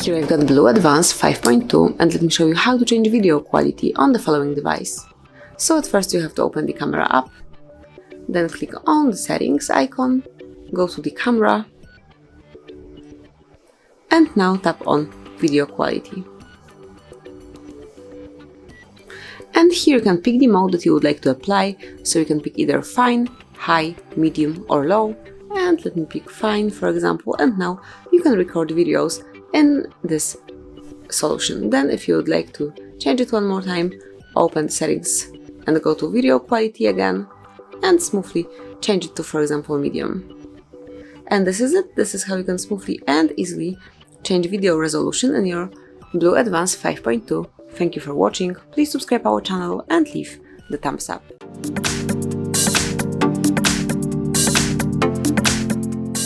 Here I've got BLU Advance 5.2 and let me show you how to change video quality on the following device. So at first you have to open the camera app, then click on the settings icon, go to the camera, and now tap on video quality. And here you can pick the mode that you would like to apply, so you can pick either fine, high, medium or low, and let me pick fine for example, and now you can record videos in this solution. Then if you would like to change it one more time, open settings and go to video quality again and smoothly change it to, for example, medium. And this is it. This is how you can smoothly and easily change video resolution in your BLU Advance 5.2. Thank you for watching. Please subscribe our channel and leave the thumbs up.